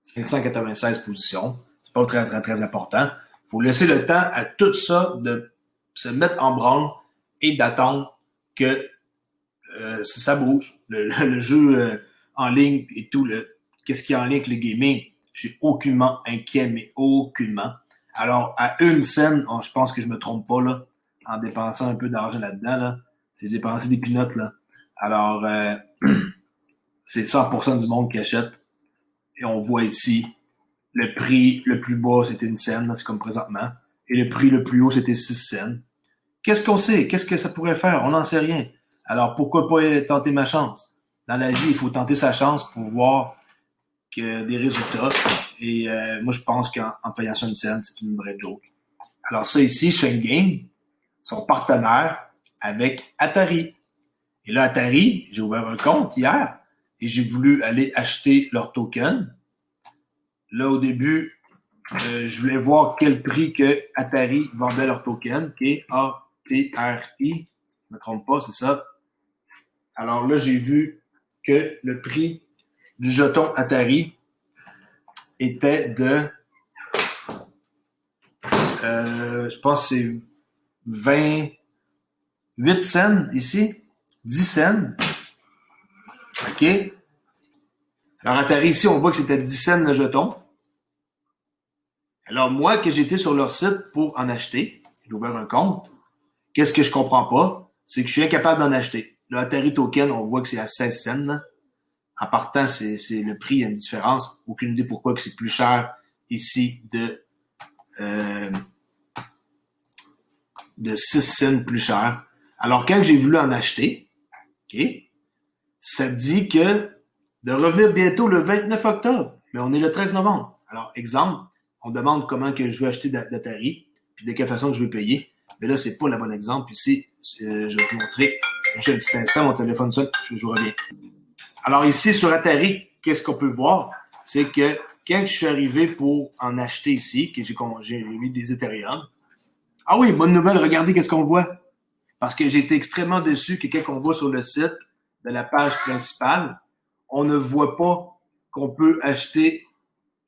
596 positions. C'est pas très important. Il faut laisser le temps à tout ça de se mettre en branle et d'attendre que ça bouge. Le jeu en ligne et tout, qu'est-ce qui est en ligne avec le gaming, je suis aucunement inquiet, mais aucunement. Alors, à une scène, je pense que je me trompe pas, là, en dépensant un peu d'argent là-dedans, là. C'est dépenser des pinottes, là. Alors, c'est 100% du monde qui achète. Et on voit ici, le prix le plus bas, c'était une scène, c'est comme présentement. Et le prix le plus haut, c'était 6 cents. Qu'est-ce qu'on sait? Qu'est-ce que ça pourrait faire? On n'en sait rien. Alors, pourquoi pas tenter ma chance? Dans la vie, il faut tenter sa chance pour voir que des résultats. Et moi, je pense qu'en payant ça une scène, c'est une vraie joke. Alors ça ici, Shane Game, sont partenaires avec Atari. Et là, Atari, j'ai ouvert un compte hier et j'ai voulu aller acheter leur token. Là, au début, je voulais voir quel prix que Atari vendait leur token, qui est A-T-R-I. Je ne me trompe pas, c'est ça. Alors là, j'ai vu que le prix du jeton Atari était de, je pense que c'est 28 cents ici, 10 cents. OK? Alors Atari ici, on voit que c'était 10 cents le jeton. Alors moi, que j'étais sur leur site pour en acheter, j'ai ouvert un compte, qu'est-ce que je comprends pas? C'est que je suis incapable d'en acheter. Le Atari Token, on voit que c'est à 16 cents. Là. En partant, c'est le prix, il y a une différence. Aucune idée pourquoi que c'est plus cher ici de 6 cents plus cher. Alors, quand j'ai voulu en acheter, OK, ça dit que de revenir bientôt le 29 octobre, mais on est le 13 novembre. Alors, exemple, on demande comment que je veux acheter d'Atari, puis de quelle façon que je veux payer. Mais là, c'est pas le bon exemple. Ici, je vais vous montrer. J'ai un petit instant, mon téléphone sonne, je vous reviens. Alors ici, sur Atari, qu'est-ce qu'on peut voir? C'est que quand je suis arrivé pour en acheter ici, que j'ai mis des Ethereum, ah oui, bonne nouvelle, regardez qu'est-ce qu'on voit. Parce que j'ai été extrêmement déçu que quand on voit sur le site de la page principale, on ne voit pas qu'on peut acheter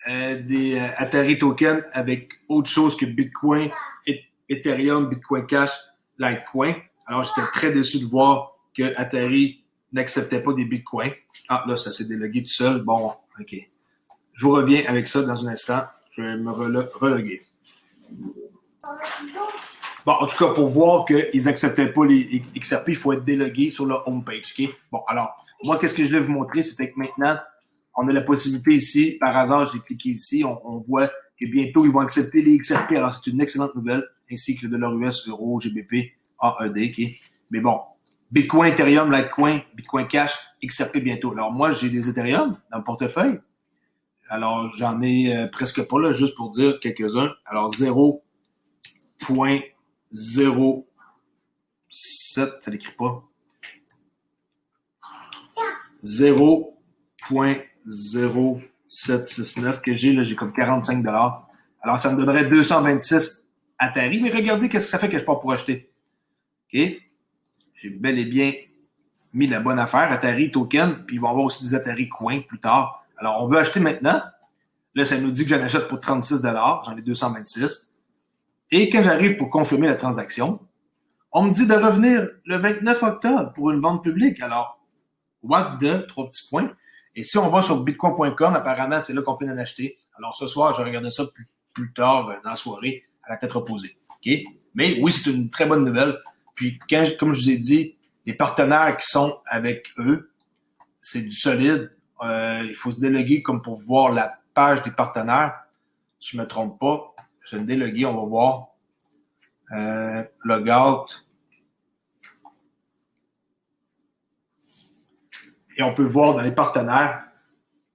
des Atari tokens avec autre chose que Bitcoin, Ethereum, Bitcoin Cash, Litecoin. Alors, j'étais très déçu de voir que Atari n'acceptait pas des Bitcoins. Ah, là, ça s'est délogué tout seul. Bon, OK. Je vous reviens avec ça dans un instant. Je vais me reloguer. Bon, en tout cas, pour voir qu'ils n'acceptaient pas les XRP, il faut être délogué sur leur homepage. OK? Bon, alors, moi, qu'est-ce que je vais vous montrer, c'était que maintenant, on a la possibilité ici, par hasard, je l'ai cliqué ici, on voit que bientôt, ils vont accepter les XRP. Alors, c'est une excellente nouvelle, ainsi que le dollar US, euro, GBP, AED. OK? Mais bon, Bitcoin, Ethereum, Litecoin, Bitcoin Cash, XRP bientôt. Alors, moi, j'ai des Ethereum dans le portefeuille. Alors, j'en ai presque pas là, juste pour dire quelques-uns. Alors, 0.07, ça l'écrit pas. 0.0769 que j'ai, là, j'ai comme 45 $. Alors, ça me donnerait 226 Atari. Mais regardez qu'est-ce que ça fait que je peux pour acheter. OK? J'ai bel et bien mis la bonne affaire, Atari Token, puis ils vont avoir aussi des Atari Coins plus tard. Alors, on veut acheter maintenant. Là, ça nous dit que j'en achète pour 36 $. J'en ai 226. Et quand j'arrive pour confirmer la transaction, on me dit de revenir le 29 octobre pour une vente publique. Alors, what the, 3 petits points. Et si on va sur bitcoin.com, apparemment, c'est là qu'on peut en acheter. Alors, ce soir, je vais regarder ça plus tard dans la soirée, à la tête reposée. OK? Mais oui, c'est une très bonne nouvelle. Puis, comme je vous ai dit, les partenaires qui sont avec eux, c'est du solide. Il faut se déloguer comme pour voir la page des partenaires. Si je ne me trompe pas, je vais me déloguer, on va voir. Logout. Et on peut voir dans les partenaires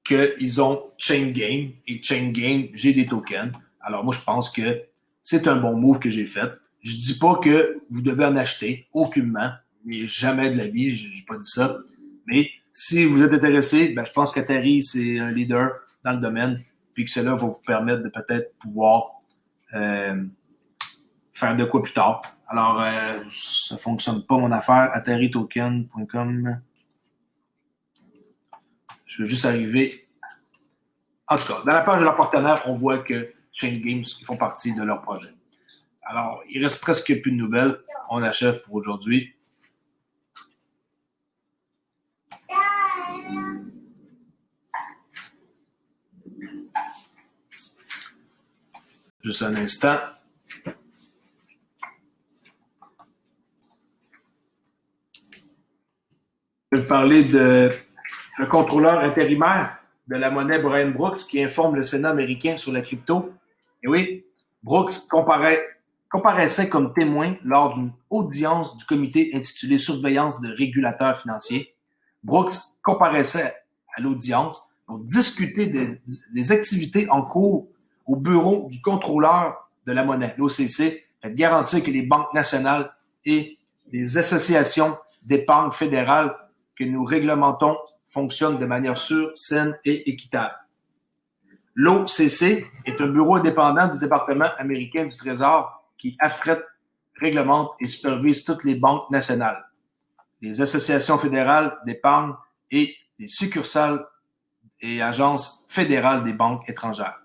qu'ils ont Chain Game. Et Chain Game, j'ai des tokens. Alors moi, je pense que c'est un bon move que j'ai fait. Je dis pas que vous devez en acheter, aucunement. Mais jamais de la vie, j'ai pas dit ça. Mais si vous êtes intéressé, ben, je pense qu'Atari, c'est un leader dans le domaine. Puis que cela va vous permettre de peut-être pouvoir faire de quoi plus tard. Alors, ça fonctionne pas mon affaire. AtariToken.com. Je vais juste arriver. En tout cas, dans la page de leur partenaire, on voit que Chain Games, ils font partie de leur projet. Alors, il reste presque plus de nouvelles. On achève pour aujourd'hui. Juste un instant. Je vais vous parler de le contrôleur intérimaire de la monnaie Brian Brooks qui informe le Sénat américain sur la crypto. Et oui, Brooks comparaissait comme témoin lors d'une audience du comité intitulé Surveillance de régulateurs financiers. Brooks comparaissait à l'audience pour discuter des activités en cours au bureau du contrôleur de la monnaie, l'OCC, fait garantir que les banques nationales et les associations d'épargne fédérale que nous réglementons fonctionnent de manière sûre, saine et équitable. L'OCC est un bureau indépendant du département américain du Trésor qui affrète, réglemente et supervise toutes les banques nationales, les associations fédérales d'épargne et les succursales et agences fédérales des banques étrangères.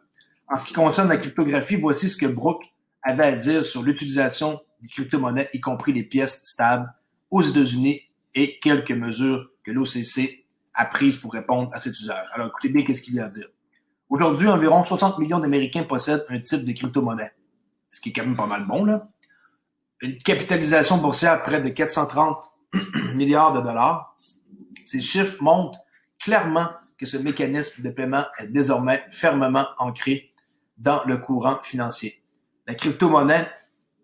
En ce qui concerne la cryptographie, voici ce que Brooks avait à dire sur l'utilisation des crypto-monnaies, y compris les pièces stables, aux États-Unis et quelques mesures que l'OCC a prises pour répondre à cet usage. Alors, écoutez bien qu'est-ce qu'il y a à dire. Aujourd'hui, environ 60 millions d'Américains possèdent un type de crypto-monnaie, ce qui est quand même pas mal bon, là. Une capitalisation boursière près de 430 milliards de dollars. Ces chiffres montrent clairement que ce mécanisme de paiement est désormais fermement ancré dans le courant financier. La crypto-monnaie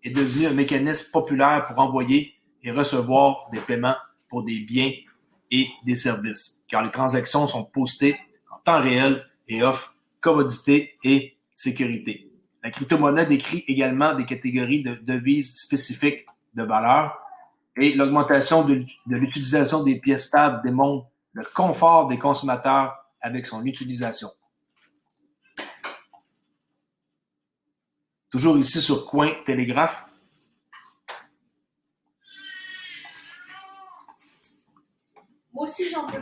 est devenue un mécanisme populaire pour envoyer et recevoir des paiements pour des biens et des services, car les transactions sont postées en temps réel et offrent commodité et sécurité. La crypto-monnaie décrit également des catégories de devises spécifiques de valeur et l'augmentation de l'utilisation des pièces stables démontre le confort des consommateurs avec son utilisation. Toujours ici sur Cointelegraph. Moi aussi, j'en peux.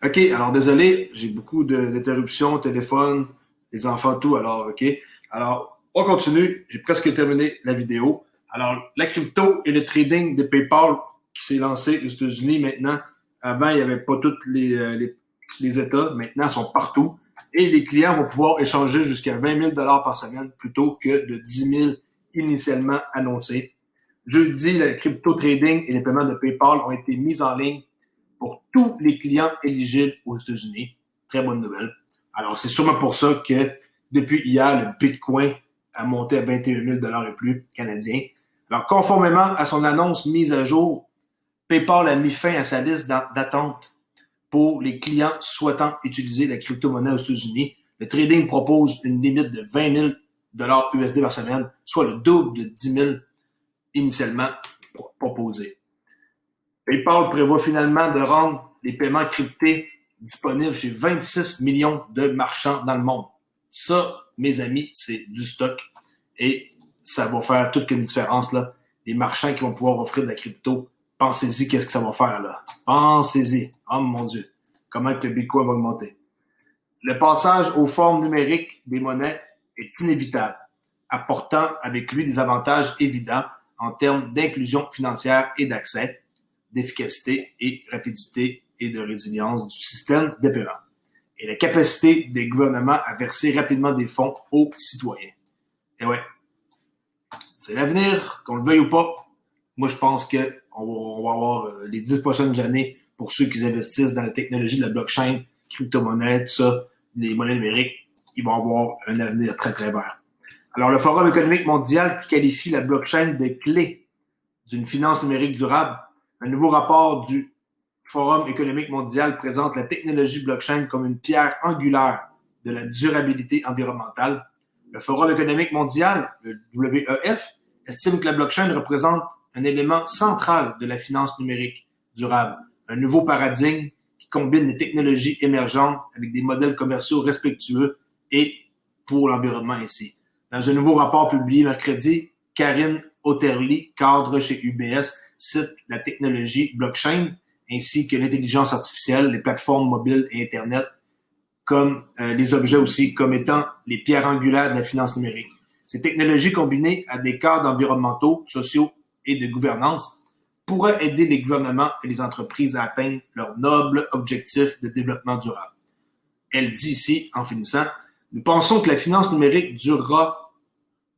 OK, alors désolé, j'ai beaucoup d'interruptions, téléphone, les enfants, tout. Alors, OK. Alors, on continue. J'ai presque terminé la vidéo. Alors, la crypto et le trading de PayPal qui s'est lancé aux États-Unis maintenant. Avant, il n'y avait pas tous les États. Maintenant, ils sont partout. Et les clients vont pouvoir échanger jusqu'à 20 000 $ par semaine plutôt que de 10 000 initialement annoncés. Jeudi, le crypto trading et les paiements de PayPal ont été mis en ligne pour tous les clients éligibles aux États-Unis. Très bonne nouvelle. Alors, c'est sûrement pour ça que depuis hier, le Bitcoin a monté à 21 000 $ et plus canadiens. Alors, conformément à son annonce mise à jour, PayPal a mis fin à sa liste d'attente pour les clients souhaitant utiliser la crypto-monnaie aux États-Unis. Le trading propose une limite de 20 000 $ USD par semaine, soit le double de 10 000 initialement proposés. PayPal prévoit finalement de rendre les paiements cryptés disponibles chez 26 millions de marchands dans le monde. Ça, mes amis, c'est du stock et ça va faire toute une différence là. les marchands qui vont pouvoir offrir de la crypto. Pensez-y, qu'est-ce que ça va faire, là? Pensez-y. Oh mon Dieu. Comment que le Bitcoin va augmenter? Le passage aux formes numériques des monnaies est inévitable, apportant avec lui des avantages évidents en termes d'inclusion financière et d'accès, d'efficacité et rapidité et de résilience du système de paiement, et la capacité des gouvernements à verser rapidement des fonds aux citoyens. Et ouais, c'est l'avenir, qu'on le veuille ou pas. Moi, je pense qu'on va avoir les 10 prochaines années pour ceux qui investissent dans la technologie de la blockchain, crypto-monnaie, tout ça, les monnaies numériques, ils vont avoir un avenir très, très vert. Alors, le Forum économique mondial qui qualifie la blockchain de clé d'une finance numérique durable, un nouveau rapport du Forum économique mondial présente la technologie blockchain comme une pierre angulaire de la durabilité environnementale. Le Forum économique mondial, le WEF, estime que la blockchain représente un élément central de la finance numérique durable, un nouveau paradigme qui combine les technologies émergentes avec des modèles commerciaux respectueux et pour l'environnement ainsi. Dans un nouveau rapport publié mercredi, Karine Otterly, cadre chez UBS, cite la technologie blockchain ainsi que l'intelligence artificielle, les plateformes mobiles et Internet, comme les objets aussi, comme étant les pierres angulaires de la finance numérique. Ces technologies combinées à des cadres environnementaux, sociaux et de gouvernance pourraient aider les gouvernements et les entreprises à atteindre leurs nobles objectifs de développement durable. Elle dit ici, en finissant, nous pensons que la finance numérique durable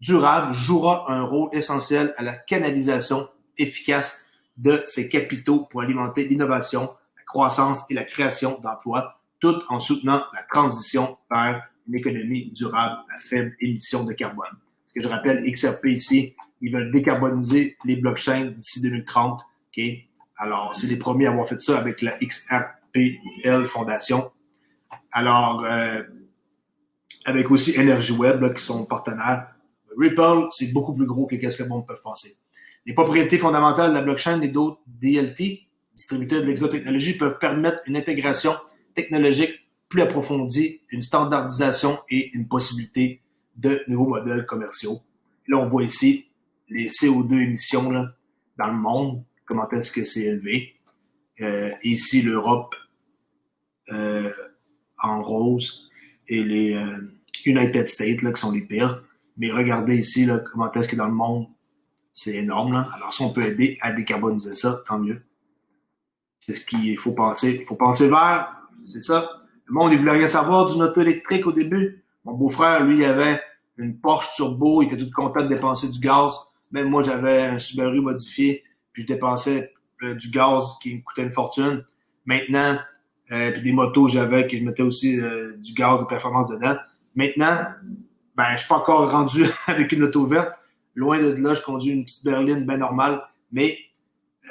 jouera un rôle essentiel à la canalisation efficace de ces capitaux pour alimenter l'innovation, la croissance et la création d'emplois, tout en soutenant la transition vers une économie durable à faible émission de carbone. Ce que je rappelle, XRP ici, ils veulent décarboniser les blockchains d'ici 2030. Okay? Alors, c'est les premiers à avoir fait ça avec la XRPL Fondation. Alors, avec aussi EnergyWeb, là, qui sont partenaires. Ripple, c'est beaucoup plus gros que ce que le monde peut penser. Les propriétés fondamentales de la blockchain et d'autres DLT, distributeurs de l'exotechnologie, peuvent permettre une intégration technologique plus approfondie, une standardisation et une possibilité de nouveaux modèles commerciaux. Là, on voit ici les CO2 émissions là, dans le monde, comment est-ce que c'est élevé. Ici, l'Europe en rose et les United States là, qui sont les pires. Mais regardez ici là, comment est-ce que dans le monde, c'est énorme. Là. Alors, si on peut aider à décarboniser ça, tant mieux. C'est ce qu'il faut penser. Il faut penser vert, c'est ça. Le monde, il voulait rien savoir d'une auto électrique au début. Mon beau-frère, lui, il avait une Porsche Turbo, il était tout content de dépenser du gaz. Même moi, j'avais un Subaru modifié, puis je dépensais du gaz qui me coûtait une fortune. Maintenant, puis des motos j'avais, que je mettais aussi du gaz de performance dedans. Maintenant, ben, je suis pas encore rendu avec une auto verte. Loin de là, je conduis une petite berline bien normale, mais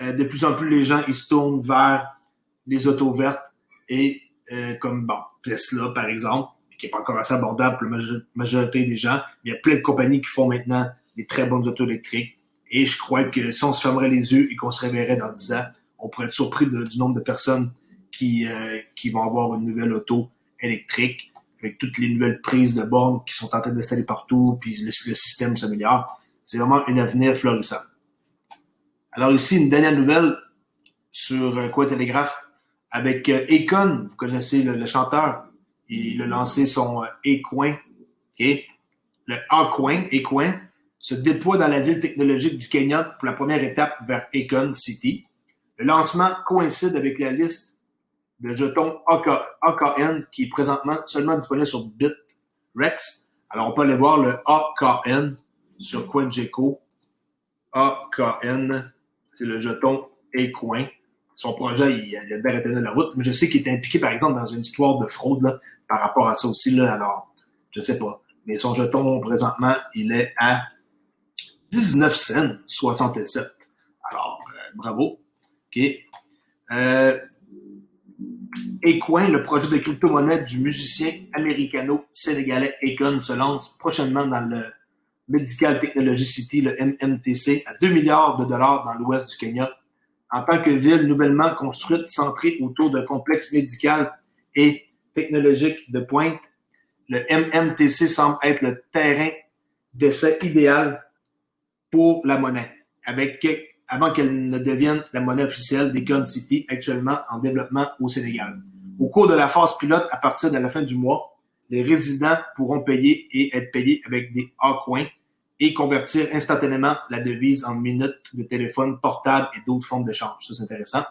de plus en plus, les gens, ils se tournent vers les autos vertes et comme, bon, Tesla, par exemple, qui n'est pas encore assez abordable pour la majorité des gens. Il y a plein de compagnies qui font maintenant des très bonnes autos électriques. Et je crois que si on se fermerait les yeux et qu'on se réveillerait dans 10 ans, on pourrait être surpris du nombre de personnes qui vont avoir une nouvelle auto électrique avec toutes les nouvelles prises de bornes qui sont en train d'installer partout, puis le système s'améliore. C'est vraiment un avenir florissant. Alors ici, une dernière nouvelle sur Cointelegraph avec Akon. Vous connaissez le chanteur. Il a lancé son Acoin. Okay? Le Acoin se déploie dans la ville technologique du Kenya pour la première étape vers Akon City. Le lancement coïncide avec la liste de jetons AKN qui est présentement seulement disponible sur Bitrex. Alors, on peut aller voir le AKN sur CoinGecko. AKN, c'est le jeton Acoin. Son projet, il a bien arrêté de la route, mais je sais qu'il est impliqué, par exemple, dans une histoire de fraude là, par rapport à ça aussi. Là, alors, je sais pas. Mais son jeton, présentement, il est à 19 cents 67. Alors, bravo. OK. Acoin, le projet de crypto-monnaie du musicien américano-sénégalais Akon, se lance prochainement dans le Medical Technology City, le MMTC, à 2 milliards de dollars dans l'ouest du Kenya. En tant que ville nouvellement construite, centrée autour d'un complexe médical et technologique de pointe, le MMTC semble être le terrain d'essai idéal pour la monnaie. avant qu'elle ne devienne la monnaie officielle des Gun City, actuellement en développement au Sénégal. Au cours de la phase pilote, à partir de la fin du mois, les résidents pourront payer et être payés avec des A-coins et convertir instantanément la devise en minutes de téléphone portable et d'autres formes d'échange. Ça, c'est intéressant.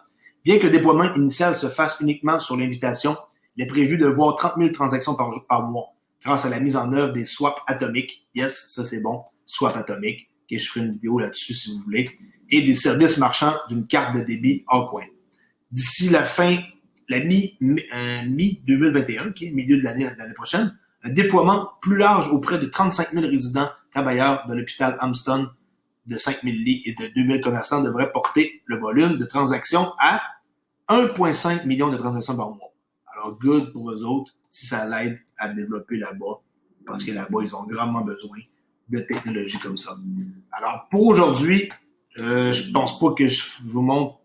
Bien que le déploiement initial se fasse uniquement sur l'invitation, il est prévu de voir 30 000 transactions par mois grâce à la mise en œuvre des swaps atomiques. Yes, ça c'est bon. Swap atomique. Okay, je ferai une vidéo là-dessus si vous voulez. Et des services marchands d'une carte de débit A-coin. D'ici la mi-2021, qui est milieu de l'année prochaine, un déploiement plus large auprès de 35 000 résidents travailleurs de l'hôpital Amston de 5 000 lits et de 2 000 commerçants devrait porter le volume de transactions à 1,5 million de transactions par mois. Alors, good pour eux autres, si ça l'aide à développer là-bas, parce que là-bas, ils ont grandement besoin de technologies comme ça. Alors, pour aujourd'hui, je pense pas que je vous montre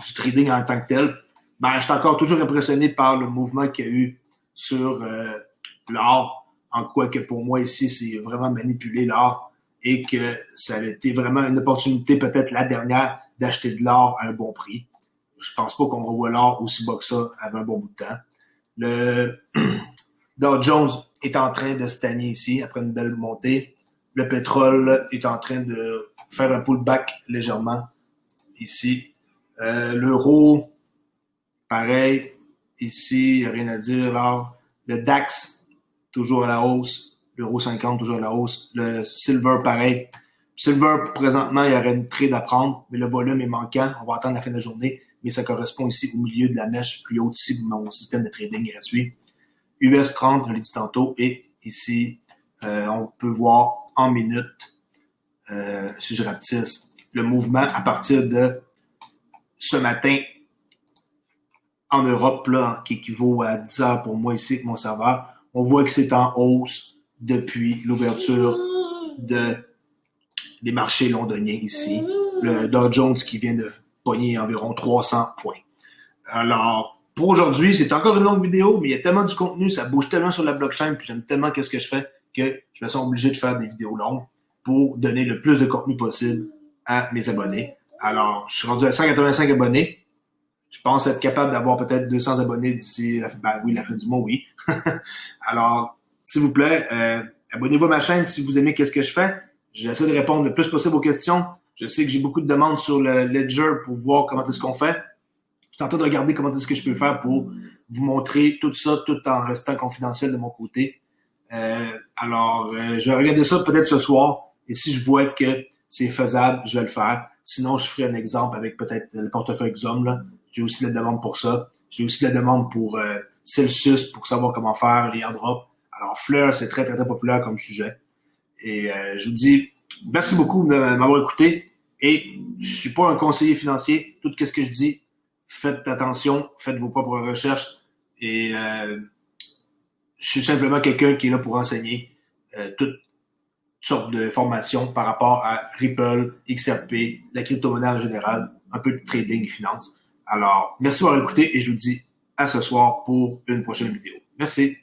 du trading en tant que tel. Ben, je suis encore toujours impressionné par le mouvement qu'il y a eu sur l'or, en quoi que pour moi ici, c'est vraiment manipuler l'or et que ça a été vraiment une opportunité, peut-être la dernière, d'acheter de l'or à un bon prix. Je pense pas qu'on revoit l'or aussi bas que ça avant un bon bout de temps. Le Dow Jones est en train de stagner ici après une belle montée. Le pétrole est en train de faire un pullback légèrement ici. L'euro, pareil. Ici, il n'y a rien à dire. Là. Le DAX, toujours à la hausse. L'euro 50, toujours à la hausse. Le silver, pareil. Silver, présentement, il y aurait une trade à prendre, mais le volume est manquant. On va attendre la fin de la journée, mais ça correspond ici au milieu de la mèche plus haute ici de mon système de trading gratuit. US 30, je l'ai dit tantôt, et ici, on peut voir en minutes, si je rapetisse, le mouvement à partir de ce matin en Europe, là, qui équivaut à 10 heures pour moi ici avec mon serveur. On voit que c'est en hausse depuis l'ouverture des marchés londoniens ici. Le Dow Jones qui vient de pogner environ 300 points. Alors, pour aujourd'hui, c'est encore une longue vidéo, mais il y a tellement du contenu, ça bouge tellement sur la blockchain, puis j'aime tellement qu'est-ce que je fais que je me sens obligé de faire des vidéos longues pour donner le plus de contenu possible à mes abonnés. Alors, je suis rendu à 185 abonnés. Je pense être capable d'avoir peut-être 200 abonnés d'ici la fin du mois, oui. Alors, s'il vous plaît, abonnez-vous à ma chaîne si vous aimez qu'est-ce que je fais. J'essaie de répondre le plus possible aux questions. Je sais que j'ai beaucoup de demandes sur le Ledger pour voir comment est-ce qu'on fait. Je suis en train de regarder comment est-ce que je peux faire pour vous montrer tout ça, tout en restant confidentiel de mon côté. Je vais regarder ça peut-être ce soir. Et si je vois que c'est faisable, je vais le faire. Sinon, je ferai un exemple avec peut-être le portefeuille Xom, là. J'ai aussi la demande pour ça. J'ai aussi la demande pour Celsius pour savoir comment faire les airdrops. Alors, Fleur, c'est très, très, très populaire comme sujet. Et je vous dis merci beaucoup de m'avoir écouté. Et je suis pas un conseiller financier. Tout ce que je dis, faites attention, faites vos propres recherches. Et je suis simplement quelqu'un qui est là pour enseigner toutes sortes de formations par rapport à Ripple, XRP, la crypto-monnaie en général, un peu de trading et finance. Alors, merci d'avoir écouté et je vous dis à ce soir pour une prochaine vidéo. Merci.